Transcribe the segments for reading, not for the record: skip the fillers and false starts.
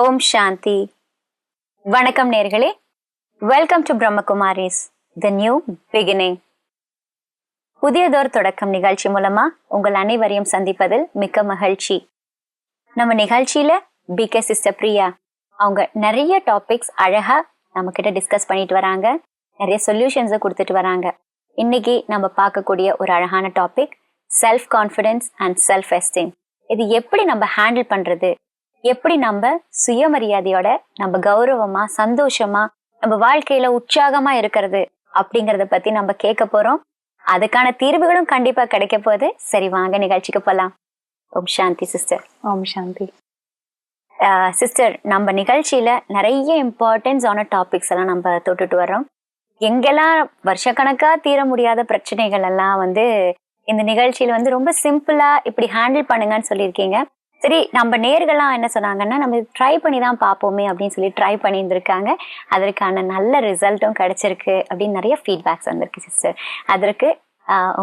ஓம் சாந்தி. வணக்கம் நேர்களே. Welcome to Brahma Kumaris the new beginning. புதியதோர் தொடக்கம் நிகழ்ச்சி மூலமா உங்கள் அனைவரையும் சந்திப்பதில் மிக்க மகிழ்ச்சி. நம்ம நிகழ்ச்சியில பிகே சிஸ்டர் பிரியா அவங்க நிறைய டாபிக்ஸ் அழகா நம்ம கிட்ட டிஸ்கஸ் பண்ணிட்டு வராங்க, நிறைய சொல்யூஷன்ஸை கொடுத்துட்டு வராங்க. இன்னைக்கு நம்ம பார்க்கக்கூடிய ஒரு அழகான topic self confidence and self esteem. இது எப்படி நம்ம ஹேண்டில் பண்றது, எப்படி நம்ம சுயமரியாதையோட நம்ம கௌரவமா சந்தோஷமா நம்ம வாழ்க்கையில உற்சாகமா இருக்கிறது அப்படிங்கறத பத்தி நம்ம கேட்க போறோம். அதுக்கான தீர்வுகளும் கண்டிப்பா கிடைக்க போகுது. சரி, வாங்க நிகழ்ச்சிக்கு போலாம். ஓம் சாந்தி சிஸ்டர். ஓம் சாந்தி. சிஸ்டர், நம்ம நிகழ்ச்சியில நிறைய இம்பார்ட்டன்ஸ் ஆன டாபிக்ஸ் எல்லாம் நம்ம தொட்டுட்டு வர்றோம். எங்கெல்லாம் வருஷக்கணக்கா தீர முடியாத பிரச்சனைகள் எல்லாம் இந்த நிகழ்ச்சியில ரொம்ப சிம்பிளா இப்படி ஹேண்டில் பண்ணுங்கன்னு சொல்லியிருக்கீங்க. சரி, நம்ம நேர்கள்லாம் என்ன சொன்னாங்கன்னா, நம்ம ட்ரை பண்ணி தான் பார்ப்போமே அப்படின்னு சொல்லி ட்ரை பண்ணியிருந்திருக்காங்க. அதற்கான நல்ல ரிசல்ட்டும் கிடைச்சிருக்கு அப்படின்னு நிறைய ஃபீட்பேக்ஸ் வந்திருக்கு சிஸ்டர். அதற்கு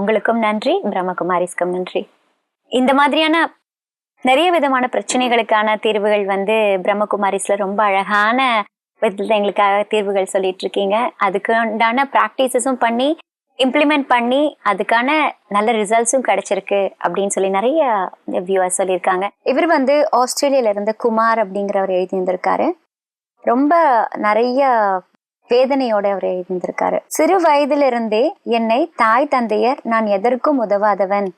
உங்களுக்கும் நன்றி, பிரம்மகுமாரிஸ்க்கும் நன்றி. இந்த மாதிரியான நிறைய விதமான பிரச்சனைகளுக்கான தீர்வுகள் பிரம்மகுமாரிஸ்ல ரொம்ப அழகான விதத்துல எங்களுக்காக தீர்வுகள் சொல்லிட்டு இருக்கீங்க. அதுக்கு உண்டான ப்ராக்டிசஸும் பண்ணி இம்ப்ளிமெண்ட் பண்ணி அதுக்கான நல்ல ரிசல்ட்ஸும் கிடைச்சிருக்கு அப்படின்னு சொல்லி நிறைய வியூவர்ஸ் சொல்லியிருக்காங்க. இவர் ஆஸ்திரேலியால இருந்த குமார் அப்படிங்கிறவர் எழுதியிருந்திருக்காரு. ரொம்ப நிறைய வேதனையோட அவர் எழுதியிருந்திருக்காரு. சிறு வயதிலிருந்தே என்னை தாய் தந்தையர் நான் எதற்கும் உதவாதவன்,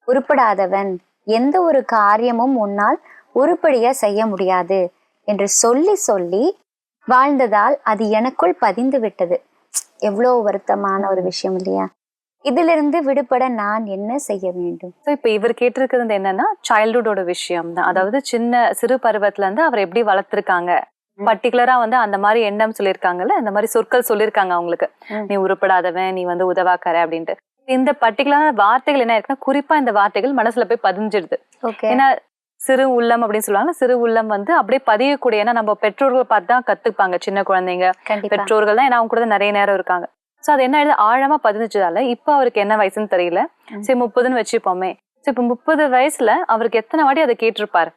உருப்படாதவன், எந்த ஒரு காரியமும் உன்னால் உருப்படியா செய்ய முடியாது என்று சொல்லி சொல்லி வாழ்ந்ததால் அது எனக்குள் பதிந்து விட்டது. எவ்வளவு வருத்தமான ஒரு விஷயம் இல்லையா? இதுல இருந்து விடுபட நான் என்ன செய்ய வேண்டும்? இப்ப இவர் கேட்டிருக்கிறது என்னன்னா, சைல்ட்ஹுட்டோட விஷயம் தான். அதாவது சிறு பருவத்துல இருந்து அவர் எப்படி வளர்த்திருக்காங்க, பர்டிகுலரா அந்த மாதிரி எண்ணம் சொல்லியிருக்காங்கல்ல, இந்த மாதிரி சொற்கள் சொல்லியிருக்காங்க அவங்களுக்கு. நீ உருப்படாதவன், நீ உதவாக்கற அப்படின்ட்டு. இந்த பர்டிகுலரான வார்த்தைகள் என்ன இருக்குன்னா, குறிப்பா இந்த வார்த்தைகள் மனசுல போய் பதிஞ்சிடுது. ஏன்னா சிறு உள்ளம் அப்படின்னு சொல்லுவாங்க. சிறு உள்ளம் அப்படியே பதியக்கூடிய, ஏன்னா நம்ம பெற்றோர்கள் பார்த்து தான் கத்துப்பாங்க சின்ன குழந்தைங்க. பெற்றோர்கள் தான், ஏன்னா அவங்க கூட நிறைய நேரம் இருக்காங்க. சோ அது என்ன ஆழமா பதிஞ்சிச்சதால இப்ப அவருக்கு என்ன வயசுன்னு தெரியல. சரி 30ன்னு வச்சுப்போமே. சோ இப்ப 30 வயசுல அவருக்கு எத்தனை வாட்டி அதை கேட்டிருப்பாரு?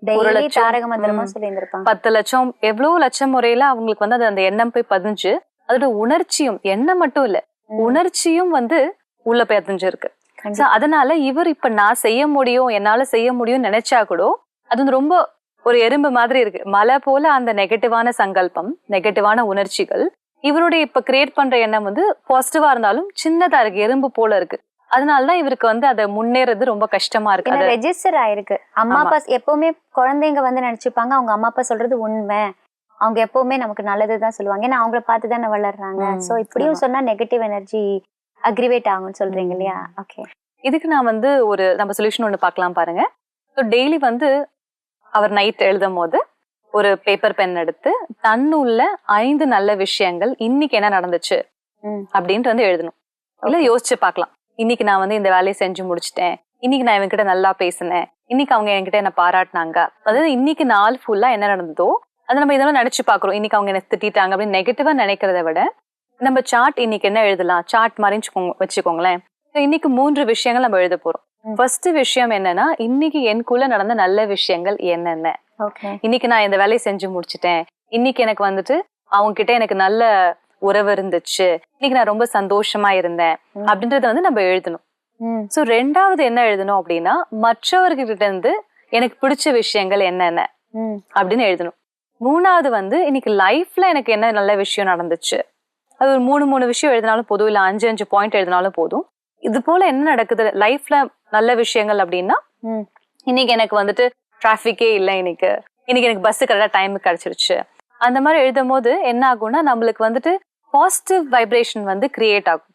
1 லட்சம் 10 லட்சம் எவ்வளவு லட்சம் முறையில அவங்களுக்கு அது அந்த எண்ணம் போய் பதிஞ்சு, அதோட உணர்ச்சியும் எண்ணம் மட்டும் இல்ல, உணர்ச்சியும் உள்ள போய் பதிஞ்சிருக்கு. அதனால இவர் இப்ப நான் செய்ய முடியும், என்னால செய்ய முடியும் நினைச்சா கூட அது ரொம்ப ஒரு எறும்பு மாதிரி இருக்கு. மலை போல அந்த நெகட்டிவான சங்கல்பம், நெகட்டிவான உணர்ச்சிகள் இவருடைய இப்ப கிரியேட் பண்ற எண்ணம் பாசிட்டிவா இருந்தாலும் சின்னதா இருக்கு, எறும்பு போல இருக்கு. அதனாலதான் இவருக்கு அதை முன்னேறது ரொம்ப கஷ்டமா இருக்கு. அது ரெஜிஸ்டர் ஆயிருக்கு. அம்மா அப்பா எப்பவுமே குழந்தைங்க நினைச்சுப்பாங்க அவங்க அம்மா அப்பா சொல்றது உண்மை, அவங்க எப்பவுமே நமக்கு நல்லதுதான் சொல்லுவாங்க, ஏன்னா அவங்கள பார்த்துதானே வளர்றாங்க. சோ இப்படியும் சொன்னா நெகட்டிவ் எனர்ஜி அக்ரிவேட் ஆகும்னு சொல்றீங்க இல்லையா? ஓகே, இதுக்கு நான் நம்ம சொல்யூஷன் ஒண்ணு பார்க்கலாம் பாருங்க. டெய்லி அவர் நைட் எழுதும் போது ஒரு பேப்பர் பென் எடுத்து தன்னுள்ள 5 நல்ல விஷயங்கள் இன்னைக்கு என்ன நடந்துச்சு அப்படின்ட்டு எழுதணும். இல்ல யோசிச்சு பார்க்கலாம், இன்னைக்கு நான் இந்த வேலையை செஞ்சு முடிச்சிட்டேன், இன்னைக்கு நான் இவங்க கிட்ட நல்லா பேசினேன், இன்னைக்கு அவங்க என்கிட்ட என்ன பாராட்டினாங்க. அதாவது இன்னைக்கு நாள் ஃபுல்லா என்ன நடந்ததோ அதை நம்ம இதெல்லாம் நினைச்சு பாக்குறோம். இன்னைக்கு அவங்க என்ன திட்டாங்க அப்படின்னு நெகட்டிவா நினைக்கிறத விட நம்ம சார்ட் இன்னைக்கு என்ன எழுதலாம், சார்ட் மாதிரி வச்சுக்கோங்களேன். இன்னைக்கு 3 விஷயங்கள் நம்ம எழுத போறோம். ஃபர்ஸ்ட் விஷயம் என்னன்னா, இன்னைக்கு எனக்குள்ள நடந்த நல்ல விஷயங்கள் என்னென்ன. இன்னைக்கு நான் இந்த வேலையை செஞ்சு முடிச்சிட்டேன், இன்னைக்கு எனக்கு அவங்க கிட்ட எனக்கு நல்ல உறவு இருந்துச்சு, இன்னைக்கு நான் ரொம்ப சந்தோஷமா இருந்தேன் அப்படின்றத நம்ம எழுதணும். சோ 2வது என்ன எழுதணும் அப்படின்னா, மற்றவர்கிட்ட இருந்து எனக்கு பிடிச்ச விஷயங்கள் என்னென்ன அப்படின்னு எழுதணும். 3வது இன்னைக்கு லைஃப்ல எனக்கு என்ன நல்ல விஷயம் நடந்துச்சு, அது ஒரு 3 விஷயம் எழுதினாலும் போதும், இல்ல 5 பாயிண்ட் எழுதினாலும் போதும். இது போல என்ன நடக்குது லைஃப்ல நல்ல விஷயங்கள் அப்படின்னா, இன்னைக்கு எனக்கு டிராபிக்கே இல்லை, இன்னைக்கு எனக்கு பஸ் கரெக்டா டைமுக்கு கிடைச்சிருச்சு. அந்த மாதிரி எழுதும் போது என்ன ஆகும்னா, நம்மளுக்கு பாசிட்டிவ் வைப்ரேஷன் கிரியேட் ஆகும்.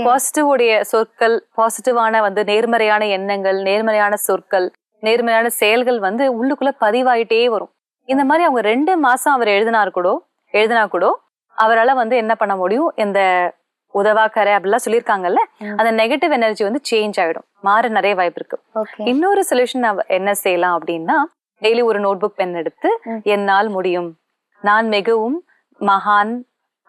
பாசிட்டிவ் உடைய சொற்கள், பாசிட்டிவான நேர்மறையான எண்ணங்கள், நேர்மறையான சொற்கள், நேர்மறையான செயல்கள் உள்ளுக்குள்ள பதிவாயிட்டே வரும். இந்த மாதிரி அவங்க 2 மாசம் அவர் எழுதினா கூட அவரால் என்ன பண்ண முடியும், இந்த உதவாக்கரை அப்படிலாம் சொல்லியிருக்காங்கல்ல, அந்த நெகட்டிவ் எனர்ஜி சேஞ்ச் ஆயிடும், மாற நிறைய வாய்ப்பு இருக்கு. இன்னொரு சொல்யூஷன் என்ன செய்யலாம் அப்படின்னா, டெய்லி ஒரு நோட் புக் பென் எடுத்து என்னால் முடியும், நான் மிகவும் மகான்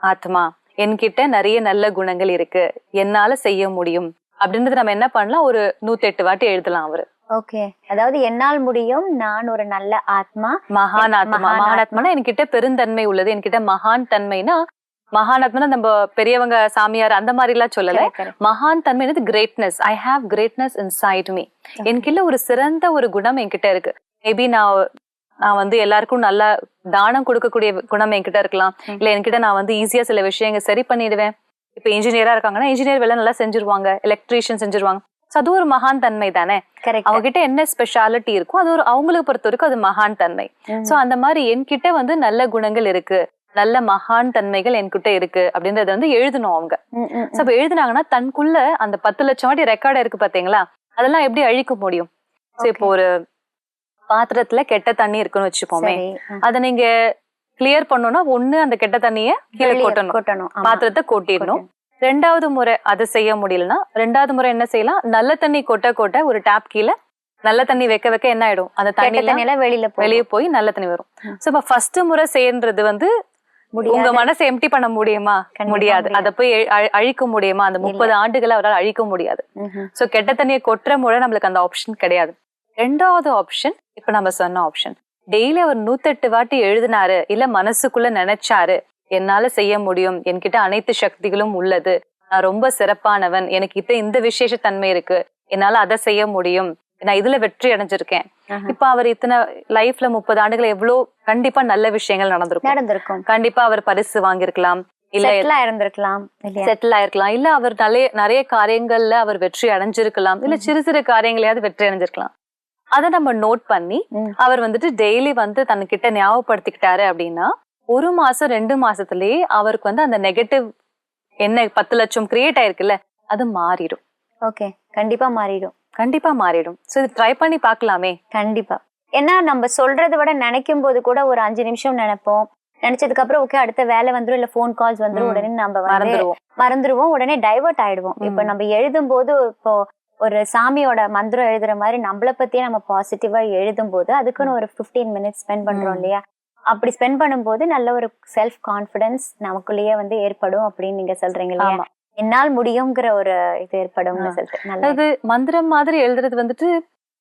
ஆத்மா, என்கிட்ட நிறைய நல்ல குணங்கள் இருக்கு, என்னால செய்ய முடியும் அப்படின்றது நம்ம என்ன பண்ணலாம், ஒரு 108 வாட்டி எழுதலாம் அவரு. ஓகே, அதாவது என்னால் முடியும், நான் ஒரு நல்ல ஆத்மா. மகானாத்மானா என்கிட்ட பெருந்தன்மை உள்ளது, என்கிட்ட மகான் தன்மைனா, மகானாத்மனா நம்ம பெரியவங்க சாமியார் அந்த மாதிரி எல்லாம் சொல்லல. மகான் தன்மை greatness. I have greatness inside me. என்கிட்ட ஒரு சிறந்த ஒரு குணம் என்கிட்ட இருக்கு. மேபி நான் வந்து எல்லாருக்கும் நல்ல தானம் கொடுக்கக்கூடிய குணம் என்கிட்ட இருக்கலாம். இல்ல என்கிட்ட நான் வந்து ஈஸியா சில விஷயங்கள் சரி பண்ணிடுவேன். இப்ப இன்ஜினியரா இருக்காங்கன்னா இன்ஜினியர் வேலை நல்லா செஞ்சிருவாங்க, எலக்ட்ரீஷியன் செஞ்சிருவாங்க. அது ஒரு மகான் தன்மை தானே. அவங்க கிட்ட என்ன ஸ்பெஷாலிட்டி இருக்கும் அது ஒரு அவங்களுக்கு பொறுத்த வரைக்கும் அது மகான் தன்மை. சோ அந்த மாதிரி என்கிட்ட வந்து நல்ல குணங்கள் இருக்கு, நல்ல மகான் தன்மைகள் என்கிட்ட இருக்கு அப்படின்றத வந்து எழுதணும் அவங்க. சோ அப்ப எழுதினாங்கன்னா தனக்குள்ள அந்த 10 லட்சம் வாட்டி ரெக்கார்டா இருக்கு பாத்தீங்களா, அதெல்லாம் எப்படி அழிக்க முடியும்? சோ இப்போ ஒரு பாத்திரத்துல கெட்ட தண்ணி இருக்குன்னு வச்சுப்போமே, அத நீங்க கிளியர் பண்ணணும்னா ஒண்ணு அந்த கெட்ட தண்ணிய கீழே கொட்டணும், பாத்திரத்தை கொட்டிடணும். ரெண்டாவது முறை அதை செய்ய முடியலன்னா ரெண்டாவது முறை என்ன செய்யலாம், நல்ல தண்ணி கொட்ட ஒரு டேப் கீழே நல்ல தண்ணி வைக்க என்ன ஆயிடும், அந்த தண்ணி வெளியே போய் நல்ல தண்ணி வரும். சோ இப்ப ஃபர்ஸ்ட் முறை செய்யறது வந்து உங்க மனசை எம்டி பண்ண முடியுமா? முடியாது. அதை போய் அழிக்க முடியுமா? அந்த 30 ஆண்டுகளை அவரால் அழிக்க முடியாது. சோ கெட்ட தண்ணியை கொட்டுற முறை நம்மளுக்கு அந்த ஆப்ஷன் கிடையாது. ரெண்டாவது ஆப்ஷன் இப்ப நம்ம சொன்ன ஆப்ஷன், டெய்லி அவர் 108 வாட்டி எழுதினாரு, இல்ல மனசுக்குள்ள நினைச்சாரு, என்னால செய்ய முடியும், என்கிட்ட அனைத்து சக்திகளும் உள்ளது, நான் ரொம்ப சிறப்பானவன், எனக்கு இந்த விசேஷ தன்மை இருக்கு, என்னால அதை செய்ய முடியும், நான் இதுல வெற்றி அடைஞ்சிருக்கேன். இப்ப அவர் இத்தனை லைஃப்ல 30 ஆண்டுகள் எவ்வளவு கண்டிப்பா நல்ல விஷயங்கள் நடந்திருக்கும். கண்டிப்பா அவர் பரிசு வாங்கியிருக்கலாம், இல்ல செட்டில் ஆயிருக்கலாம், இல்ல அவர் நிறைய காரியங்கள்ல அவர் வெற்றி அடைஞ்சிருக்கலாம், இல்ல சிறு காரியங்களையாவது வெற்றி அடைஞ்சிருக்கலாம். அதை நம்ம நோட் பண்ணி அவர் வந்துட்டு டெய்லி வந்து தன்கிட்ட ஞாபகப்படுத்திக்கிட்டாரு அப்படின்னா 1 மாசம் 2 மாசத்துலயே அவருக்கு வந்து அந்த நெகட்டிவ் என்ன 10 லட்சம் கிரியேட் ஆயிருக்குல்ல அது மாறிடும். ஓகே, கண்டிப்பா மாறிடும். சோ இது ட்ரை பண்ணி பார்க்கலாமே. கண்டிப்பா. ஏன்னா நம்ம சொல்றதை விட நினைக்கும் போது கூட ஒரு 5 நிமிஷம் நினைப்போம், நினைச்சதுக்கு அப்புறம் ஓகே அடுத்த வேலை வந்துரும், இல்ல போன் கால்ஸ் வந்துரும், உடனே நம்ம மறந்துடுவோம், உடனே டைவர்ட் ஆயிடுவோம். இப்ப நம்ம எழுதும் போது இப்போ ஒரு சாமியோட மந்திரம் எழுதுற மாதிரி நம்மளை பத்தியே நம்ம பாசிட்டிவா எழுதும் போது அதுக்குன்னு ஒரு 15 மினிட்ஸ் ஸ்பெண்ட் பண்றோம் இல்லையா, அப்படி ஸ்பெண்ட் பண்ணும்போது நல்ல ஒரு செல்ஃப் கான்பிடன்ஸ் நமக்குள்ளேயே வந்து ஏற்படும் அப்படின்னு நீங்க சொல்றீங்க இல்லையா, என்னால் முடியுங்கிற ஒரு இது ஏற்படும். அதாவது மந்திரம் மாதிரி எழுதுறது வந்துட்டு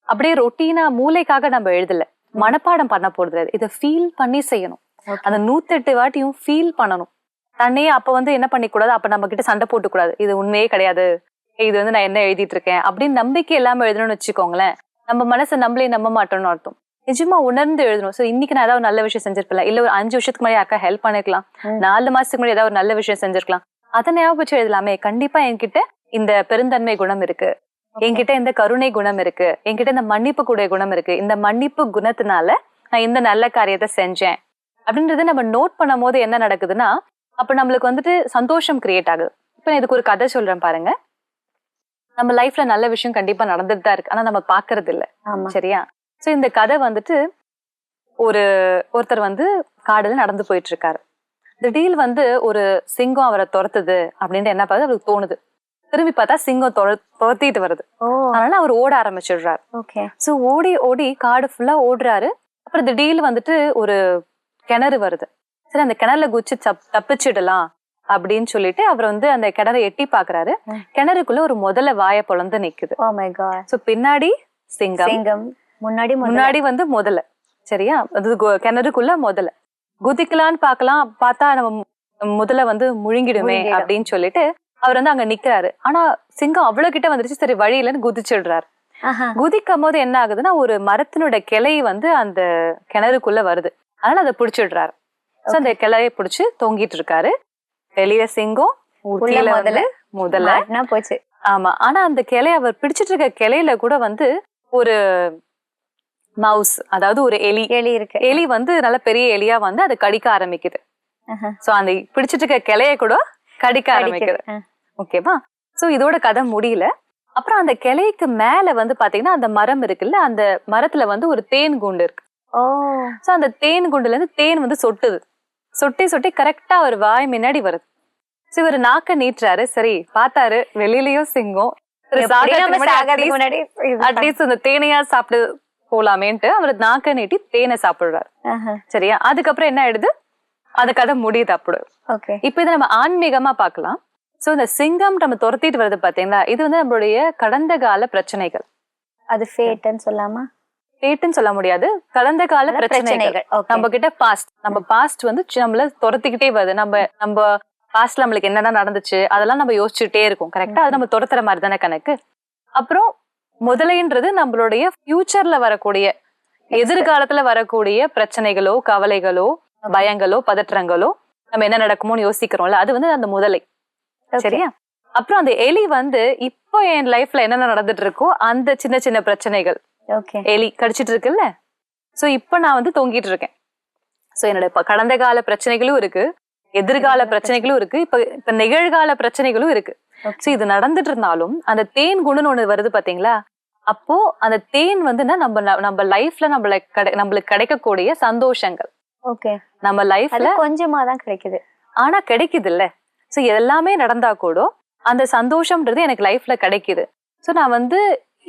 அப்படியே ரொட்டீனா மூளைக்காக நம்ம எழுதல, மனப்பாடம் பண்ண போறது, இதை ஃபீல் பண்ணி செய்யணும். அந்த 108 வாட்டியும் ஃபீல் பண்ணணும் தன்னையே. அப்ப வந்து என்ன பண்ணிக்கூடாது, அப்ப நம்ம கிட்ட சண்டை போட்டு கூடாது, இது உண்மையே கிடையாது, இது வந்து நான் என்ன எழுதிட்டு இருக்கேன் அப்படின்னு நம்பிக்கை இல்லாம எழுதணும்னு வச்சுக்கோங்களேன், நம்ம மனசை நம்மளே நம்ப மாட்டோம்னு அர்த்தம். நிஜமா உணர்ந்து எழுதணும். சோ இன்னைக்கு நான் ஏதாவது நல்ல விஷயம் செஞ்சிருப்பேன், இல்ல ஒரு 5 வருஷத்துக்கு முன்னாடி அக்கா ஹெல்ப் பண்ணிருக்கலாம், 4 மாசத்துக்கு முன்னாடி ஏதாவது ஒரு நல்ல விஷயம் செஞ்சிருக்கலாம், அதை ஞாபகம் எழுதலாமே. கண்டிப்பா என்கிட்ட இந்த பெருந்தன்மை குணம் இருக்கு, என்கிட்ட இந்த கருணை குணம் இருக்கு, என்கிட்ட இந்த மன்னிப்பு கூடிய குணம் இருக்கு, இந்த மன்னிப்பு குணத்தினால நான் இந்த நல்ல காரியத்தை செஞ்சேன் அப்படின்றத நம்ம நோட் பண்ணும் போது என்ன நடக்குதுன்னா அப்ப நம்மளுக்கு வந்துட்டு சந்தோஷம் கிரியேட் ஆகுது. இப்ப நான் இதுக்கு ஒரு கதை சொல்றேன் பாருங்க. நம்ம லைஃப்ல நல்ல விஷயம் கண்டிப்பா நடந்துட்டு தான் இருக்கு, ஆனா நம்ம பாக்குறது இல்ல. சரியா? சோ இந்த கதை வந்துட்டு ஒருத்தர் வந்து காடுல நடந்து போயிட்டு இருக்காரு. திடீர்னு வந்து ஒரு சிங்கம் அவரை துரத்துது அப்படின்ட்டு என்ன பார்த்து அவருக்கு தோணுது. திரும்பி பார்த்தா சிங்கம் துரத்திட்டு வருது. அதனால அவர் ஓட ஆரம்பிச்சிடுறாரு. சோ ஓடி காடு ஃபுல்லா ஓடுறாரு. அப்புறம் திடீர்னு வந்துட்டு ஒரு கிணறு வருது. சரி அந்த கிணறுல குச்சி தப்பிச்சிடலாம் அப்படின்னு சொல்லிட்டு அவர் வந்து அந்த கிணறை எட்டி பாக்குறாரு. கிணறுக்குள்ள ஒரு முதல வாயை பொளந்து நிக்குது. சோ பின்னாடி சிங்கம், முன்னாடி வந்து முதல. சரியா? அது கிணறுக்குள்ள முதல குதிக்கலான்னு பார்த்தா நம்ம முதல வந்து முழுங்கிடுமே அப்படின்னு சொல்லிட்டு அவர் வந்து அங்க நிக்கிறாரு. ஆனா சிங்கம் அவ்வளவு கிட்ட வந்துருச்சு. சரி வழி இல்லைன்னு குதிச்சிடுறாரு. குதிக்கும் போது என்ன ஆகுதுன்னா ஒரு மரத்தினோட கிளை வந்து அந்த கிணறுக்குள்ள வருது. அதனால அதை பிடிச்சிடுறாரு. சோ அந்த கிளையை பிடிச்சு தொங்கிட்டு இருக்காரு. வெளிய சிங்கம், முதல்ல போச்சு. ஆமா. ஆனா அந்த கிளைய அவர் பிடிச்சிட்டு இருக்க கிளையில கூட வந்து ஒரு மவுஸ், அதாவது ஒரு எலி வந்து நல்ல பெரிய எலியா வந்து அதை கடிக்க ஆரம்பிக்குது. சோ அந்த பிடிச்சிட்டு இருக்க கிளைய கூட கடிக்க ஆரம்பிக்குது. ஓகேவா? சோ இதோட கதை முடியல. அப்புறம் அந்த கிளைக்கு மேல வந்து பாத்தீங்கன்னா அந்த மரம் இருக்குல்ல, அந்த மரத்துல வந்து ஒரு தேன் கூண்டு இருக்கு. சோ அந்த தேன் குண்டுல இருந்து தேன் வந்து சொட்டி கரெக்டா ஒரு வாய் முன்னாடி வருது. சோ இவர் நாக்க நீட்டுறாரு. சரி பார்த்தாரு வெளியிலயும் சிங்கம், அட்லீஸ்ட் அந்த தேனையா சாப்பிட்டு போலாமேன்ட்டு அவர் நாக்க நீட்டி தேனை சாப்பிடுறாரு. சரியா? அதுக்கப்புறம் என்ன ஆயிடுது, அந்த கதை முடியுது. அப்படி இப்ப இதை நம்ம ஆன்மீகமா பாக்கலாம். சோ இந்த சிங்கம் நம்ம துரத்திட்டு வருது பாத்தீங்களா, இது வந்து நம்மளுடைய கடந்த கால பிரச்சனைகள். அது ஃபேட்னு சொல்லாமா? ஃபேட்னு சொல்ல முடியாது, கடந்த கால பிரச்சனைகள். நம்ம கிட்ட பாஸ்ட், நம்ம பாஸ்ட் வந்து நம்மள துரத்திக்கிட்டே வருது. நம்ம பாஸ்ட்ல நம்மளுக்கு என்னென்ன நடந்துச்சு அதெல்லாம் நம்ம யோசிச்சுட்டே இருக்கோம். கரெக்டா? அது நம்ம துரத்துற மாதிரி தானே கணக்கு. அப்புறம் முதலைன்றது நம்மளுடைய ஃபியூச்சர்ல வரக்கூடிய, எதிர்காலத்துல வரக்கூடிய பிரச்சனைகளோ, கவலைகளோ, பயங்களோ, பதற்றங்களோ, நம்ம என்ன நடக்குமோன்னு யோசிக்கிறோம்ல, அது வந்து அந்த முதலை. சரியா? அப்புறம் அந்த எலி வந்து இப்போ என் லைஃப்ல என்னென்ன நடந்துட்டு இருக்கோ அந்த சின்ன சின்ன பிரச்சனைகள். எலி கடிச்சிட்டு இருக்குல்ல, சோ இப்ப நான் வந்து தொங்கிட்டு இருக்கேன். சோ என்னோட கடந்த கால பிரச்சனைகளும் இருக்கு, எதிர்கால பிரச்சனைகளும் இருக்கு, இப்ப நிகழ்கால பிரச்சனைகளும் இருக்கு. சோ இது நடந்துட்டு இருந்தாலும் அந்த தேன் குணம்னு ஒண்ணு வருது பாத்தீங்களா, அப்போ அந்த தேன் வந்துன்னா நம்ம லைஃப்ல நம்மளுக்கு கிடைக்கக்கூடிய சந்தோஷங்கள். நம்ம லைஃப்ல கொஞ்சமா தான் கிடைக்குது, ஆனா கிடைக்குது இல்ல. சோ எல்லாமே நடந்தா கூட அந்த சந்தோஷம்ன்றது எனக்கு லைஃப்ல கிடைக்குது. சோ நான் வந்து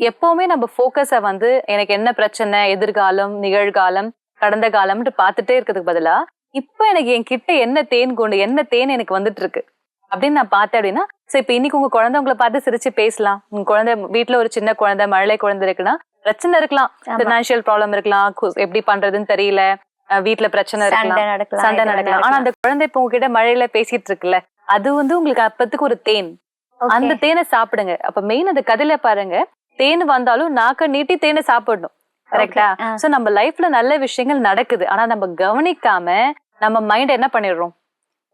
எப்பவுமே நம்ம போக்கஸ வந்து எனக்கு என்ன பிரச்சனை, எதிர்காலம், நிகழ்காலம், கடந்த காலம்னு பார்த்துட்டே இருக்கிறதுக்கு பதிலா இப்ப எனக்கு என்கிட்ட என்ன தேன் என்ன தேன் எனக்கு வந்துட்டு இருக்கு அப்படின்னு நான் பார்த்தேன் அப்படின்னா, சோ இப்ப இன்னைக்கு உங்க குழந்தை உங்களை பார்த்து சிரிச்சு பேசலாம். உங்க குழந்தை வீட்டுல ஒரு சின்ன குழந்தை, மழலை குழந்தை இருக்குன்னா பிரச்சனை இருக்கலாம், பினான்சியல் ப்ராப்ளம் இருக்கலாம், எப்படி பண்றதுன்னு தெரியல, வீட்டுல பிரச்சனை இருக்கலாம், சண்டை நடக்கலாம். ஆனா அந்த குழந்தை இப்ப உங்ககிட்ட மழையில பேசிட்டு இருக்குல்ல, அது வந்து உங்களுக்கு அப்பத்துக்கு ஒரு தேன். அந்த தேனை சாப்பிடுங்க. அப்ப மெயின் அந்த கதையில பாருங்க, தேன் வந்தாலும் நாக்க நீட்டி தேனை சாப்பிடணும். கரெக்டா? சோ நம்ம லைஃப்ல நல்ல விஷயங்கள் நடக்குது, ஆனா நம்ம கவனிக்காம நம்ம மைண்ட் என்ன பண்ணிடுறோம்,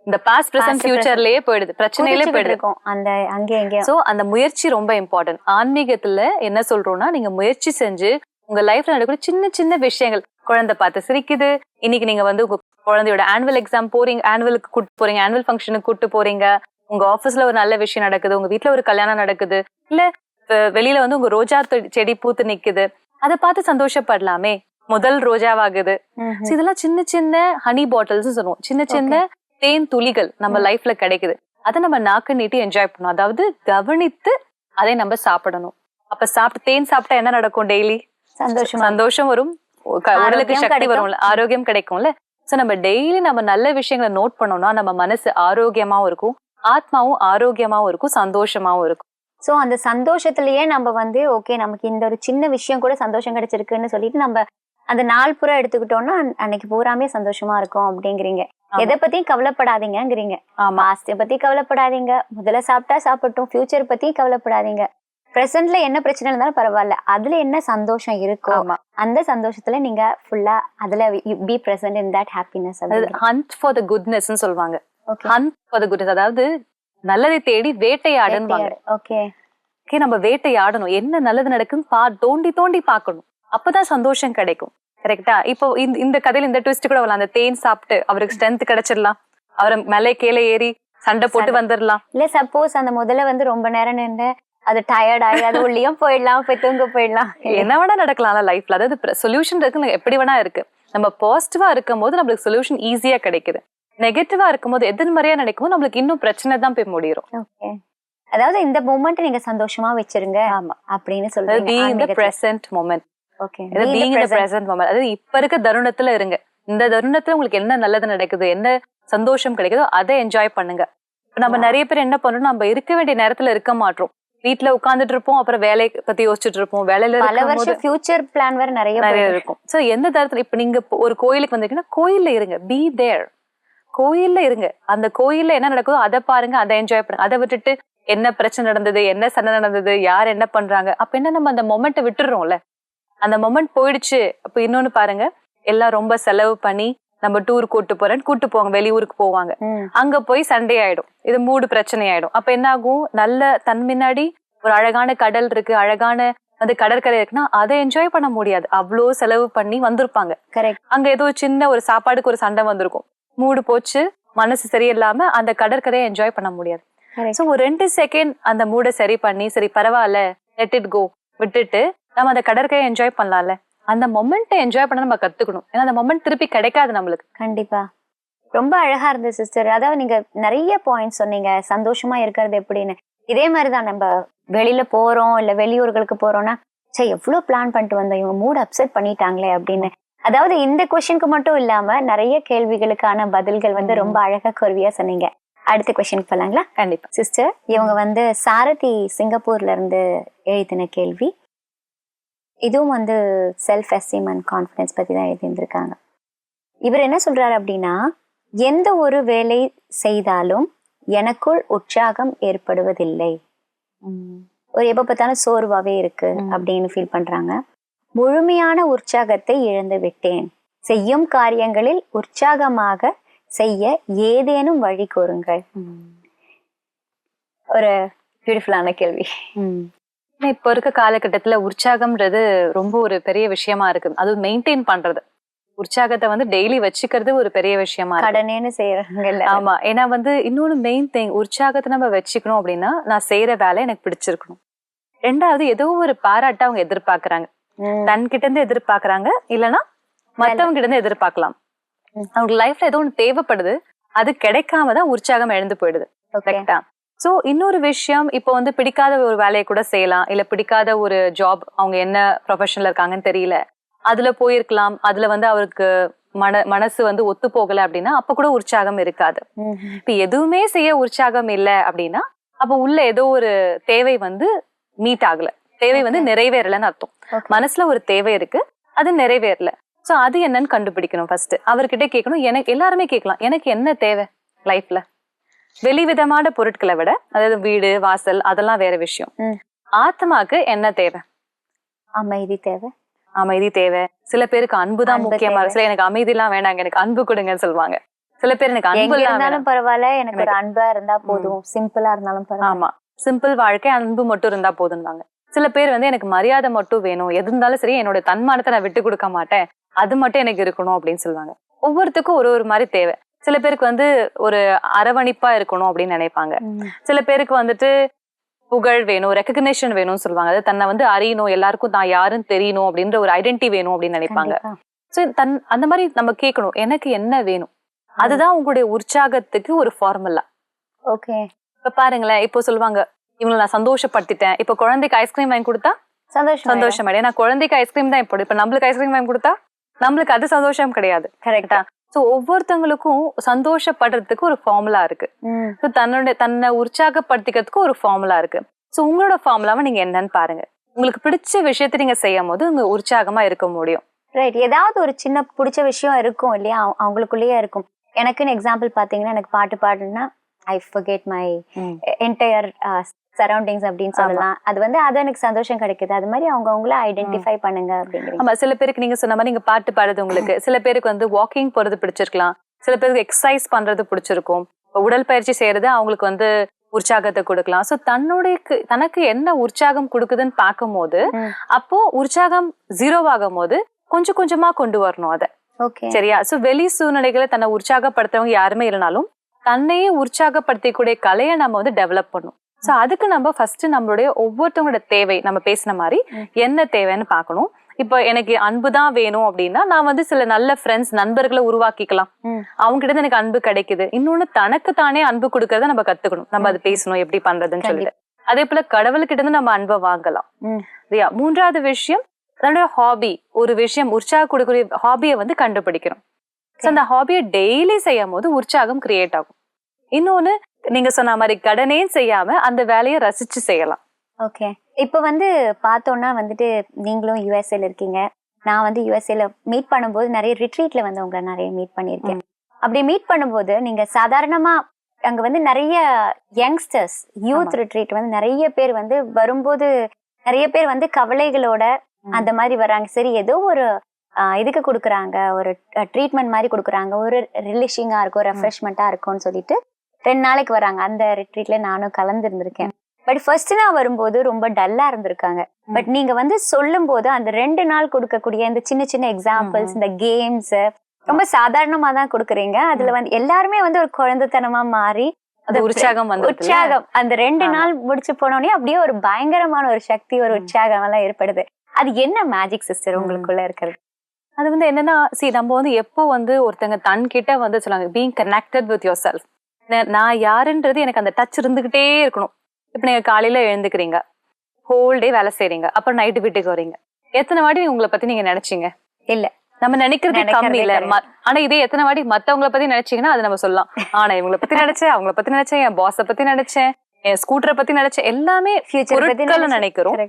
இந்த பாஸ்ட் பிரசன்ட் ஃபியூச்சர்லயே போயிடுது, பிரச்சனையிலே போயிடுது. சோ அந்த முயற்சி ரொம்ப இம்பார்ட்டன்ட். ஆன்மீகத்துல என்ன சொல்றோம்னா, நீங்க முயற்சி செஞ்சு உங்க லைஃப்ல நடக்கிற சின்ன சின்ன விஷயங்கள், குழந்தை பார்த்து சிரிக்குது, இன்னைக்கு நீங்க வந்து உங்க குழந்தையோட ஆனுவல் எக்ஸாம் போறீங்க, ஆனுவலுக்கு கூட்டு போறீங்க, ஆனுவல் ஃபங்க்ஷனுக்கு கூட்டு போறீங்க, உங்க ஆபீஸ்ல ஒரு நல்ல விஷயம் நடக்குது, உங்க வீட்டுல ஒரு கல்யாணம் நடக்குது, இல்ல வெளியில வந்து உங்க ரோஜா செடி பூத்து நிக்குது, அதை பார்த்து சந்தோஷப்படலாமே, முதல் ரோஜாவாகுது. இதெல்லாம் சின்ன சின்ன ஹனி பாட்டில்ஸ் சொல்லுவோம், சின்ன சின்ன தேன் துளிகள் நம்ம லைஃப்ல கிடைக்குது. அதை நம்ம நாக்கு நீட்டி என்ஜாய் பண்ணணும், அதாவது கவனித்து அதை நம்ம சாப்பிடணும். அப்ப தேன் சாப்பிட்டா என்ன நடக்கும், டெய்லி சந்தோஷம் வரும், உடலுக்கு சக்தி வரும்ல, ஆரோக்கியம் கிடைக்கும்ல. சோ நம்ம டெய்லி நம்ம நல்ல விஷயங்களை நோட் பண்ணோம்னா நம்ம மனசு ஆரோக்கியமாவும் இருக்கும், ஆத்மாவும் ஆரோக்கியமாவும் இருக்கும், சந்தோஷமாவும் இருக்கும். சோ அந்த சந்தோஷத்திலேயே நம்ம வந்து ஓகே, நமக்கு இந்த ஒரு சின்ன விஷயம் கூட சந்தோஷம் கிடைச்சிருக்குன்னு சொல்லிட்டு நம்ம அந்த நாள் பூரா எடுத்துக்கிட்டோம்னா அன்னைக்கு பூராமே சந்தோஷமா இருக்கும் அப்படிங்கிறீங்க. எதை பத்தியும் கவலைப்படாதீங்கிறீங்க. பாஸ்ட் பத்தி கவலைப்படாதீங்க, முதல்ல சாப்பிட்டோம், ஃபியூச்சர் பத்தி கவலைப்படாதீங்க, பிரசன்ட்ல என்ன பிரச்சனை இருந்தாலும் பரவாயில்ல, அதுல என்ன சந்தோஷம் இருக்கோ அந்த சந்தோஷத்துல நீங்க ஃபுல்லா அதுல be present in that happiness. Hunt for the goodness னு சொல்வாங்க. ஹண்ட் ஃபார் தி குட்னஸ், அதாவது நல்லதை தேடி வேட்டையாடுன்னுவாங்க. ஓகே, நம்ம வேட்டையாடணும், என்ன நல்லது நடக்குன்னு தோண்டி தோண்டி பார்க்கணும், அப்பதான் சந்தோஷம் கிடைக்கும். கரெக்டா? இப்போ இந்த கதையில இந்த ட்விஸ்ட் கூட வரலாம், அந்த தேன் சாப்பிட்டு அவருக்கு ஸ்ட்ரென்த் கிடைச்சிடலாம், அவரை மேலே கீழே ஏறி சண்டை போட்டு வந்துடலாம். இல்ல சப்போஸ் அந்த முதல்ல வந்து ரொம்ப நேரம் நின்று அது டயர்ட் ஆகி அது உள்ளேயும் போயிடலாம், போய் தூங்க போயிடலாம், என்ன வேணா நடக்கலாம் லைஃப்ல. அதாவது சொல்யூஷன் இருக்கு, எப்படி வேணா இருக்கு. நம்ம பாசிட்டிவா இருக்கும் போது நம்மளுக்கு சொல்யூஷன் ஈஸியா கிடைக்குது, நெகட்டிவா இருக்கும் போது எதிர்மறையா நடக்கும் போது நம்மளுக்கு இன்னும் பிரச்சனை தான் போய் முடியும். ஓகே, அதாவது இந்த மொமெண்ட் நீங்க சந்தோஷமா வச்சிருங்க அப்படின்னு சொல்றீங்க. Being the present moment. Okay, being the present moment, அதாவது இப்ப இருக்க தருணத்துல இருங்க. இந்த தருணத்துல உங்களுக்கு என்ன நல்லது நடக்குது, என்ன சந்தோஷம் கிடைக்குதோ அதை என்ஜாய் பண்ணுங்க. நம்ம நிறைய பேர் என்ன பண்றோம், நம்ம இருக்க வேண்டிய நேரத்துல இருக்க மாட்டோம், வீட்டுல உட்கார்ந்துட்டு இருப்போம், அப்புறம் வேலையை பத்தி யோசிச்சுட்டு இருப்போம், வேலையில பல வருஷம் ஃபியூச்சர் பிளான் வேற நிறைய இருக்கும். சோ எந்த தரத்துல இப்ப நீங்க ஒரு கோயிலுக்கு வந்திருக்கீங்கன்னா கோயில்ல இருங்க, பி தேர், கோயில்ல இருங்க, அந்த கோயில்ல என்ன நடக்குதோ அதை பாருங்க, அதை என்ஜாய் பண்ணுங்க. அதை விட்டுட்டு என்ன பிரச்சனை நடந்தது, என்ன சண்டை நடந்தது, யார் என்ன பண்றாங்க, அப்ப என்ன நம்ம அந்த மொமெண்ட்டை விட்டுறோம்ல, அந்த மொமெண்ட் போயிடுச்சு. அப்ப இன்னொன்னு பாருங்க, எல்லாம் ரொம்ப செலவு பண்ணி நம்ம டூர் கூட்டு போவாங்க, வெளியூருக்கு போவாங்க, அங்க போய் சண்டே ஆயிடும், இது மூடு பிரச்சனை ஆயிடும். அப்ப என்ன ஆகும், நல்ல தன் முன்னாடி ஒரு அழகான கடல் இருக்கு, அழகான அந்த கடற்கரை இருக்குன்னா அதை என்ஜாய் பண்ண முடியாது, அவ்வளோ செலவு பண்ணி வந்திருப்பாங்க. அங்க ஏதோ சின்ன ஒரு சாப்பாடுக்கு ஒரு சண்டை வந்திருக்கும், மூடு போச்சு, மனசு சரியில்லாம அந்த கடற்கரையை என்ஜாய் பண்ண முடியாது. சோ ஒரு 2 செகண்ட் அந்த மூடை சரி பண்ணி, சரி பரவாயில்ல லெட் இட் கோ விட்டுட்டு நம்ம அந்த கடற்கரையை என்ஜாய் பண்ணலாம்ல, அந்த மொமெண்ட்டை என்ஜாய் பண்ண நம்ம கத்துக்கணும். ஏன்னா அந்த மொமெண்ட் திருப்பி கிடைக்காது நம்மளுக்கு. கண்டிப்பா ரொம்ப அழகா இருந்தது சிஸ்டர். அதாவது நீங்க நிறைய பாயிண்ட் சொன்னீங்க, சந்தோஷமா இருக்கிறது எப்படின்னு. இதே மாதிரிதான் நம்ம வெளியில போறோம் இல்ல வெளியூர்களுக்கு போறோம்னா, சரி எவ்வளவு பிளான் பண்ணிட்டு வந்தோம், இவங்க மூட் அப்செட் பண்ணிட்டாங்களே அப்படின்னு. அதாவது இந்த கொஸ்டினுக்கு மட்டும் இல்லாம நிறைய கேள்விகளுக்கான பதில்கள் வந்து ரொம்ப அழகா கருவியா சொன்னீங்க. அடுத்த கொஸ்டின் போலாங்களா? கண்டிப்பா சிஸ்டர், இவங்க வந்து சாரதி சிங்கப்பூர்ல இருந்து எழுதின கேள்வி. இதுவும் வந்து செல்ஃப் எஸ்டீம் அண்ட் கான்ஃபிடன்ஸ் பத்தி தான் எழுதியிருந்திருக்காங்க. இவர் என்ன சொல்றாரு அப்படின்னா, எந்த ஒரு வேலை செய்தாலும் எனக்குள் உற்சாகம் ஏற்படுவதில்லை. ஒரு எப்ப பார்த்தாலும் சோர்வாவே இருக்கு அப்படின்னு ஃபீல் பண்றாங்க. முழுமையான உற்சாகத்தை இழந்து விட்டேன். செய்யும் காரியங்களில் உற்சாகமாக செய்ய ஏதேனும் வழி கூறுங்கள். ஒரு பியூட்டிஃபுல்லான கேள்வி. இப்ப இருக்க காலகட்டத்துல உற்சாகம்ன்றது ரொம்ப ஒரு பெரிய விஷயமா இருக்கு. அது மெயின்டைன் பண்றது, உற்சாகத்தை வந்து டெய்லி வச்சுக்கிறது ஒரு பெரிய விஷயமா இருக்கு. கடனேன்னு செய்யறாங்க. ஆமா, ஏன்னா வந்து இன்னொன்னு மெயின் திங், உற்சாகத்தை நம்ம வச்சுக்கணும் அப்படின்னா நான் செய்யற வேலை எனக்கு பிடிச்சிருக்கணும். ரெண்டாவது ஏதோ ஒரு பாராட்ட அவங்க எதிர்பார்க்கறாங்க, தன்கிட்ட இருந்து எதிர்பார்க்கறாங்க, இல்லைன்னா மத்தவங்க கிட்ட இருந்து எதிர்பார்க்கலாம். அவங்க லைஃப்ல ஏதோ ஒண்ணு தேவைப்படுது, அது கிடைக்காம தான் உற்சாகம் எழுந்து போயிடுது. கரெக்டா? சோ இன்னொரு விஷயம், இப்போ வந்து பிடிக்காத ஒரு வேலையை கூட செய்யலாம், இல்ல பிடிக்காத ஒரு ஜாப், அவங்க என்ன ப்ரொஃபஷன்ல இருக்காங்கன்னு தெரியல, அதுல போயிருக்கலாம், அதுல வந்து அவருக்கு மனசு வந்து ஒத்து போகல அப்படின்னா அப்ப கூட உற்சாகம் இருக்காது. இப்ப எதுவுமே செய்ய உற்சாகம் இல்ல அப்படின்னா அப்ப உள்ள ஏதோ ஒரு தேவை வந்து மீட் ஆகல, தேவை வந்து நிறைவேறலன்னு அர்த்தம். மனசுல ஒரு தேவை இருக்கு, அது நிறைவேறல. சோ அது என்னன்னு கண்டுபிடிக்கணும். ஃபர்ஸ்ட் அவர்கிட்ட கேட்கணும். எனக்கு எல்லாருமே கேட்கலாம், எனக்கு என்ன தேவை லைஃப்ல? வெளிவிதமான பொருட்களை விட, அதாவது வீடு வாசல் அதெல்லாம் வேற விஷயம். ஆத்மாக்கு என்ன தேவை? அமைதி தேவை. அமைதி தேவை. சில பேருக்கு அன்புதான் முக்கியமா இருக்கு. சில எனக்கு அமைதி எல்லாம் வேணாங்க, எனக்கு அன்பு கொடுங்கன்னு சொல்லுவாங்க. சில பேர் எனக்கு அன்பு இருந்தாலும் பரவாயில்ல, எனக்கு ஒரு அன்பா இருந்தா போதும், சிம்பிளா இருந்தாலும் பரவாயில்ல. ஆமா, சிம்பிள் வாழ்க்கை, அன்பு மட்டும் இருந்தா போதும்வாங்க. சில பேர் வந்து எனக்கு மரியாதை மட்டும் வேணும், எது இருந்தாலும் சரி என்னோட தன்மானத்தை நான் விட்டு கொடுக்க மாட்டேன், அது மட்டும் எனக்கு இருக்கணும் அப்படின்னு சொல்லுவாங்க. ஒவ்வொருத்துக்கும் ஒரு ஒரு மாதிரி தேவை. சில பேருக்கு வந்து ஒரு அரவணைப்பா இருக்கணும் அப்படின்னு நினைப்பாங்க. சில பேருக்கு வந்துட்டு புகழ் வேணும், ரெகக்னிஷன் வேணும்னு சொல்லுவாங்க. அதாவது தன்னை வந்து அறியணும், எல்லாருக்கும் தான் யாருன்னு தெரியணும் அப்படின்ற ஒரு ஐடென்டிட்டி வேணும் அப்படின்னு நினைப்பாங்க. சோ அந்த மாதிரி நம்ம கேட்கணும், எனக்கு என்ன வேணும்? அதுதான் உங்களுடைய உற்சாகத்துக்கு ஒரு ஃபார்முலா. ஓகே. இப்ப பாருங்களேன், இப்போ சொல்லுவாங்க, இவங்களை நான் சந்தோஷப்படுத்திட்டேன். இப்ப குழந்தைக்கு ஐஸ்கிரீம் வாங்கி கொடுத்தா சந்தோஷம் அடைய, நான் குழந்தைக்கு ஐஸ்கிரீம் தான் இப்ப நம்மளுக்கு ஐஸ்கிரீம் வாங்கி கொடுத்தா நம்மளுக்கு அது சந்தோஷம் கிடையாது. கரெக்டா? சோ ஒவ்வொருத்தவங்களுக்கும் சந்தோஷப்படுறதுக்கு ஒரு ஃபார்முலா இருக்கு. தன்னை உற்சாகப்படுத்திக்கிறதுக்கு ஒரு ஃபார்முலா இருக்கு. சோ உங்களோட ஃபார்முலாவை நீங்க என்னன்னு பாருங்க. உங்களுக்கு பிடிச்ச விஷயத்த நீங்க செய்யும் போது உங்க உற்சாகமா இருக்க முடியும். ரைட். ஏதாவது ஒரு சின்ன பிடிச்ச விஷயம் இருக்கும் இல்லையா, அவங்களுக்குள்ளேயே இருக்கும். எனக்குன்னு எக்ஸாம்பிள் பாத்தீங்கன்னா, எனக்கு பாட்டு பாடுனா I forget my entire surroundings அப்படின்னு சொல்லலாம். அது வந்து அது எனக்கு சந்தோஷம் கிடைக்குது. அது மாதிரி அவங்கள ஐடென்டிஃபை பண்ணுங்க அப்படிங்கிறீங்க. ஆமா, சில பேருக்கு நீங்க சொன்ன மாதிரி நீங்க பாட்டு பாடுறது உங்களுக்கு, சில பேருக்கு வந்து வாக்கிங் போறது பிடிச்சிருக்கலாம், சில பேருக்கு எக்ஸசைஸ் பண்றது பிடிச்சிருக்கும், உடல் பயிற்சி செய்யறது அவங்களுக்கு வந்து உற்சாகத்தை கொடுக்கலாம். சோ தனக்கு என்ன உற்சாகம் கொடுக்குதுன்னு பார்க்கும் போது, அப்போ உற்சாகம் ஜீரோவாகும் போது கொஞ்சம் கொஞ்சமா கொண்டு வரணும் அதை. சரியா? சோ வெளி சூழ்நிலைகளை தன்னை உற்சாகப்படுத்துறவங்க யாருமே இல்லைனாலும் தன்னையே உற்சாகப்படுத்தக்கூடிய கலையை நம்ம வந்து டெவலப் பண்ணும். சோ அதுக்கு நம்ம ஃபர்ஸ்ட் நம்மளுடைய ஒவ்வொருத்தவங்களோட தேவை, நம்ம பேசின மாதிரி என்ன தேவைன்னு பார்க்கணும். இப்போ எனக்கு அன்புதான் வேணும் அப்படின்னா நான் வந்து சில நல்ல ஃப்ரெண்ட்ஸ், நண்பர்களை உருவாக்கிக்கலாம். அவங்க கிட்ட எனக்கு அன்பு கிடைக்குது. இன்னொன்னு, தனக்கு தானே அன்பு கொடுக்கறத நம்ம கத்துக்கணும். நம்ம அது பேசணும் எப்படி பண்றதுன்னு சொல்லிட்டு. அதே போல கடவுள்கிட்ட இருந்து நம்ம அன்பை வாங்கலாம். சரியா? மூன்றாவது விஷயம், அதனுடைய ஹாபி, ஒரு விஷயம் உற்சாகம் கொடுக்கக்கூடிய ஹாபியை வந்து கண்டுபிடிக்கிறோம். அந்த ஹாபியை டெய்லி செய்யும் போது உற்சாகம் கிரியேட் ஆகும். இன்னொன்னு, நீங்க சொன்ன மாதிரி கடனே செய்யாம அந்த வேலையை ரசிச்சு செய்யலாம். ஓகே. இப்ப வந்து பார்த்தோம்னா வந்துட்டு நீங்களும் யுஎஸ்ஏல இருக்கீங்க, நான் வந்து யுஎஸ்ஏல மீட் பண்ணும்போது நிறைய ரிட்ரீட்ல வந்து உங்களை நிறைய மீட் பண்ணியிருக்கேன். அப்படி மீட் பண்ணும்போது நீங்க சாதாரணமா அங்க வந்து நிறைய யங்ஸ்டர்ஸ் யூத் ரிட்ரீட் வந்து நிறைய பேர் வந்து வரும்போது, நிறைய பேர் வந்து கவலைகளோட அந்த மாதிரி வராங்க. சரி, ஏதோ ஒரு இதுக்கு கொடுக்குறாங்க, ஒரு ட்ரீட்மெண்ட் மாதிரி கொடுக்குறாங்க, ஒரு ரிலீஷிங்கா இருக்கும், ரெஃப்ரெஷ்மெண்டா இருக்கும்னு சொல்லிட்டு 2 நாளைக்கு வராங்க. அந்த ரிட்ரீட்ல நானும் கலந்து இருந்திருக்கேன். பட் ஃபர்ஸ்ட் நான் வரும்போது ரொம்ப டல்லா இருந்திருக்காங்க. பட் நீங்க வந்து சொல்லும் போது அந்த 2 நாள் கொடுக்கக்கூடிய இந்த சின்ன சின்ன எக்ஸாம்பிள்ஸ், இந்த கேம்ஸ் ரொம்ப சாதாரணமா தான் கொடுக்குறீங்க. அதுல வந்து எல்லாருமே வந்து ஒரு குழந்தைத்தனமா மாறி உற்சாகம் அந்த 2 நாள் முடிச்சு போனோடனே அப்படியே ஒரு பயங்கரமான ஒரு சக்தி, ஒரு உற்சாகம் எல்லாம் ஏற்படுது. அது என்ன மேஜிக் சிஸ்டர் உங்களுக்குள்ள இருக்கிறது? அது வந்து என்னன்னா, நம்ம வந்து எப்போ வந்து ஒருத்தங்க தன்கிட்ட வந்து சொல்லுவாங்க, being connected with your self. நான் யாருன்றது எனக்கு அந்த டச் இருந்துகிட்டே இருக்கணும். இப்ப நீங்க காலையில எழுந்துக்கிறீங்க, ஹோல் டே வேலை செய்றீங்க, அப்புறம் நைட்டு வீட்டுக்கு வரீங்க. எத்தனை வாட்டி உங்களை பத்தி நீங்க நினைச்சீங்க? இல்ல, நம்ம நினைக்கிறதே கம்மி இல்ல. ஆனா இதே எத்தனை வாட்டி மத்தவங்களை பத்தி நினைச்சீங்கன்னா அது நம்ம சொல்லலாம். ஆனா இவங்களை பத்தி நினைச்சேன், அவங்களை பத்தி நினைச்சேன், என் பாஸ பத்தி நினைச்சேன், என் ஸ்கூட்டரை பத்தி நினைச்சேன், எல்லாமே பொருட்களை நினைக்கிறோம்.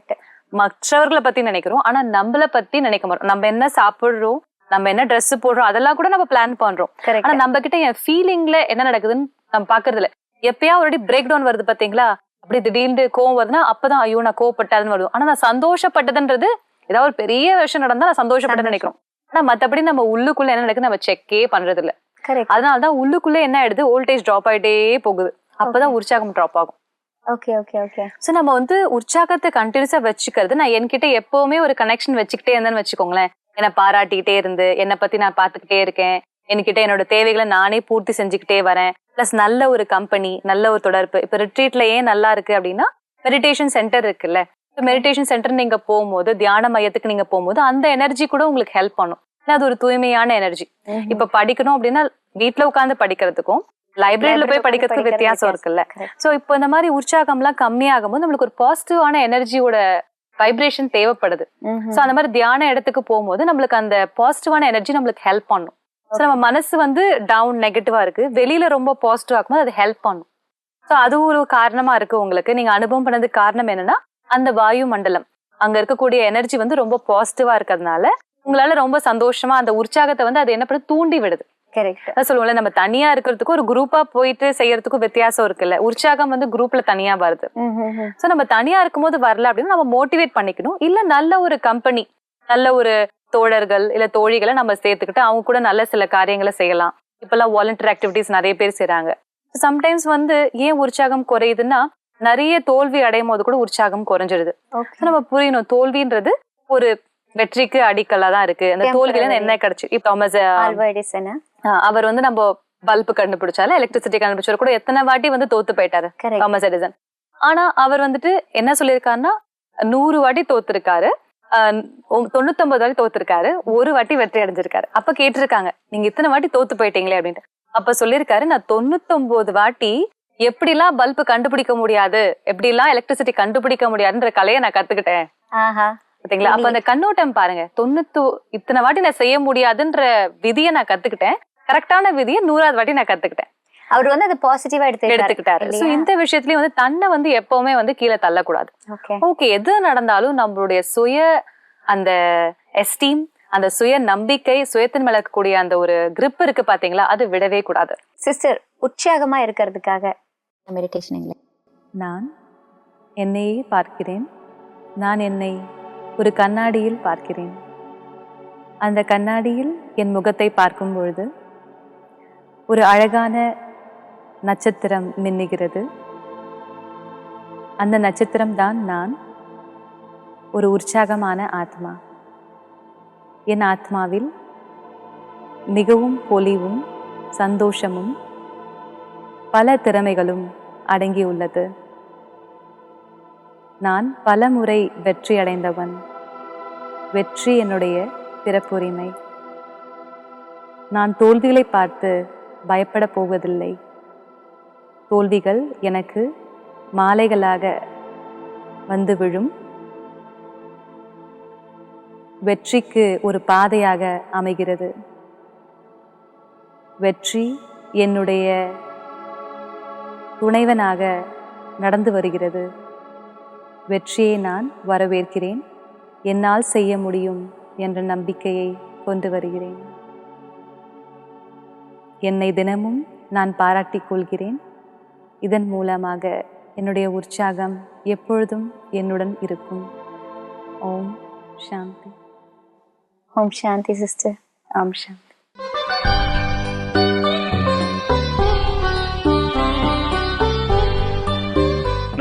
மற்றவர்களை பத்தி நினைக்கிறோம், ஆனா நம்மளை பத்தி நினைக்க மாட்டோம். நம்ம என்ன சாப்பிடுறோம், நம்ம என்ன ட்ரெஸ் போடுறோம், அதெல்லாம் கூட நம்ம பிளான் பண்றோம். Correct. ஆனா நம்ம கிட்ட என் ஃபீலிங்ல என்ன நடக்குதுன்னு நம்ம பாக்குறது இல்ல. எப்பயா ஒரு பிரேக் டவுன் வருது பாத்தீங்களா, அப்படி திடீர்னு கோவம் வருதுன்னா அப்பதான் ஐயோ நான் கோவப்பட்டாதுன்னு வருது. ஆனா நான் சந்தோஷப்பட்டதுன்றது ஏதாவது ஒரு பெரிய விஷயம் நடந்தா நான் சந்தோஷப்பட்டேன்னு நினைக்கிறோம். ஆனா மத்தபடி நம்ம உள்ளுக்குள்ள என்ன நடக்குது நம்ம செக்கே பண்றது இல்ல. Correct. அதனாலதான் உள்ளுக்குள்ள என்ன ஆயிடுது, வோல்டேஜ் டிராப் ஆயிட்டே போகுது. அப்பதான் உற்சாகம் டிராப் ஆகும். Okay, okay, okay. சோ நம்ம வந்து உற்சாகத்தை கண்டினியூஸா வச்சுக்கிறது, நான் என்கிட்ட எப்பவுமே ஒரு கனெக்ஷன் வச்சுக்கிட்டே இருந்தேன்னு வச்சுக்கோங்களேன். என்னை பாராட்டிக்கிட்டே இருந்து என்னை பத்தி நான் பாத்துக்கிட்டே இருக்கேன், என்கிட்ட என்னோட தேவைகளை நானே பூர்த்தி செஞ்சுக்கிட்டே வரேன். பிளஸ் நல்ல ஒரு கம்பெனி, நல்ல ஒரு தொடர்பு. இப்ப ரிட்ரீட்ல ஏன் நல்லா இருக்கு அப்படின்னா மெடிடேஷன் சென்டர் இருக்குல்ல. மெடிடேஷன் சென்டர் நீங்க போகும்போது, தியான மையத்துக்கு நீங்க போகும்போது அந்த எனர்ஜி கூட உங்களுக்கு ஹெல்ப் பண்ணும். ஏன்னா அது ஒரு தூய்மையான எனர்ஜி. இப்ப படிக்கணும் அப்படின்னா வீட்டுல உட்கார்ந்து படிக்கிறதுக்கும் லைப்ரரியில போய் படிக்கிறதுக்கு வித்தியாசம் இருக்குல்ல. சோ இப்போ இந்த மாதிரி உற்சாகம் எல்லாம் கம்மியாகும் போது நம்மளுக்கு ஒரு பாசிட்டிவான எனர்ஜியோட வைப்ரேஷன் தேவைப்படுது. சோ அந்த மாதிரி தியான இடத்துக்கு போகும்போது நம்மளுக்கு அந்த பாசிட்டிவான எனர்ஜி நம்மளுக்கு ஹெல்ப் பண்ணும். சோ நம்ம மனசு வந்து டவுன் நெகட்டிவா இருக்கு, வெளியில ரொம்ப பாசிட்டிவா இருக்கும்போது அது ஹெல்ப் பண்ணும். சோ அது ஒரு காரணமா இருக்கு உங்களுக்கு. நீங்க அனுபவம் பண்ணதுக்கு காரணம் என்னன்னா அந்த வாயு மண்டலம், அங்க இருக்கக்கூடிய எனர்ஜி வந்து ரொம்ப பாசிட்டிவா இருக்கிறதுனால உங்களால ரொம்ப சந்தோஷமா அந்த உற்சாகத்தை வந்து அது என்ன பண்ண தூண்டி விடுது. கரெக்ட். சொல்லுவோம்ல, நம்ம தனியா இருக்கிறதுக்கும் ஒரு குரூப்பா போயிட்டு செய்யறதுக்கும் வித்தியாசம் இருக்குல்ல. உற்சாகம் வந்து குரூப்ல தனியா வருது. சோ நம்ம தனியா இருக்கும்போது வரல அப்படின்னு நம்ம மோட்டிவேட் பண்ணிக்கணும். இல்ல நல்ல ஒரு கம்பெனி, நல்ல ஒரு தோழர்கள் இல்ல தோழிகளை நம்ம சேர்த்துக்கிட்டு அவங்க கூட நல்ல சில காரியங்களை செய்யலாம். இப்பெல்லாம் வாலண்டியர் ஆக்டிவிட்டிஸ் நிறைய பேர் செய்றாங்க. சம்டைம்ஸ் வந்து ஏன் உற்சாகம் குறையுதுன்னா நிறைய தோல்வி அடையும் போது கூட உற்சாகம் குறைஞ்சிடுது. நம்ம புரியணும், தோல்வின்றது ஒரு வெற்றிக்கு அடிக்கல்லா தான் இருக்கு. அந்த தோல்வியில என்ன கிடைச்சு, இப்ப தாமஸ் ஆல்வா எடிசன் அவர் வந்து நம்ம பல்பு கண்டுபிடிச்சாலும் எலக்ட்ரிசிட்டி கண்டுபிடிச்சாலும் கூட எத்தனை வாட்டி வந்து தோத்து போயிட்டாரு தாமஸ் எடிசன். ஆனா அவர் வந்துட்டு என்ன சொல்லியிருக்காருன்னா 100 வாட்டி தோத்துருக்காரு, 99 வாட்டி தோத்துருக்காரு, ஒரு வாட்டி வெற்றி அடைஞ்சிருக்காரு. அப்ப கேட்டிருக்காங்க நீங்க இத்தனை வாட்டி தோத்து போயிட்டீங்களே அப்படின்ட்டு. அப்ப சொல்லியிருக்காரு நான் 99 வாட்டி எப்படிலாம் பல்பு கண்டுபிடிக்க முடியாது, எப்படிலாம் எலக்ட்ரிசிட்டி கண்டுபிடிக்க முடியாதுன்ற கலையை நான் கத்துக்கிட்டேன். பாத்தீங்களா? அப்ப அந்த கண்ணோட்டம் பாருங்க. இத்தனை வாட்டி நான் செய்ய முடியாதுன்ற விதியை நான் கத்துக்கிட்டேன், கரெக்டான விதியை 100வது வாட்டி நான் கத்துக்கிட்டேன். அவர் வந்து அது பாசிட்டிவா எடுத்துக்கிட்டாரு. சோ இந்த விஷயத்துலயும் வந்து தன்னை வந்து எப்பவுமே வந்து கீழே தள்ளக்கூடாது. ஓகே, எது நடந்தாலும் நம்மளுடைய சுய அந்த எஸ்டீம், அந்த சுய நம்பிக்கை, சுயத்தின் மேல இருக்கக்கூடிய அந்த ஒரு கிரிப் இருக்கு பாத்தீங்களா, அது விடவே கூடாது. சிஸ்டர், உற்சாகமா இருக்கிறதுக்காக மெடிடேஷன். நான் என்னையே பார்க்கிறேன், நான் என்னை ஒரு கண்ணாடியில் பார்க்கிறேன். அந்த கண்ணாடியில் என் முகத்தை பார்க்கும் பொழுது ஒரு அழகான நட்சத்திரம் மின்னுகிறது. அந்த நட்சத்திரம் தான் நான், ஒரு உற்சாகமான ஆத்மா. என் ஆத்மாவில் மிகவும் பொலிவும் சந்தோஷமும் பல திறமைகளும் அடங்கியுள்ளது. நான் பல முறை வெற்றி அடைந்தவன். வெற்றி என்னுடைய பிறப்புரிமை. நான் தோல்விகளை பார்த்து பயப்பட போவதில்லை. தோல்விகள் எனக்கு மாலைகளாக வந்து விழும், வெற்றிக்கு ஒரு பாதையாக அமைகிறது. வெற்றி என்னுடைய துணைவனாக நடந்து வருகிறது. வெற்றியை நான் வரவேற்கிறேன். என்னால் செய்ய முடியும் என்ற நம்பிக்கையை கொண்டு வருகிறேன். என்னை தினமும் நான் பாராட்டிக் கொள்கிறேன். இதன் மூலமாக என்னுடைய உற்சாகம் எப்பொழுதும் என்னுடன் இருக்கும். ஓம் சாந்தி. ஓம் சாந்தி சிஸ்டர். ஓம் சாந்தி.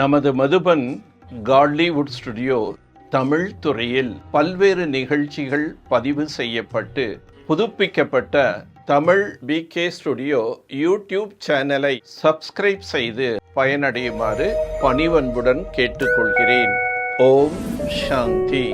நமது மதுபன் காட்லிவுட் ஸ்டுடியோ தமிழ் துறையில் பல்வேறு நிகழ்ச்சிகள் பதிவு செய்யப்பட்டு புதுப்பிக்கப்பட்ட தமிழ் பிகே ஸ்டுடியோ யூடியூப் சேனலை சப்ஸ்கிரைப் செய்து பயனடையுமாறு பணிவன்புடன் கேட்டுக்கொள்கிறேன். ஓம் சாந்தி.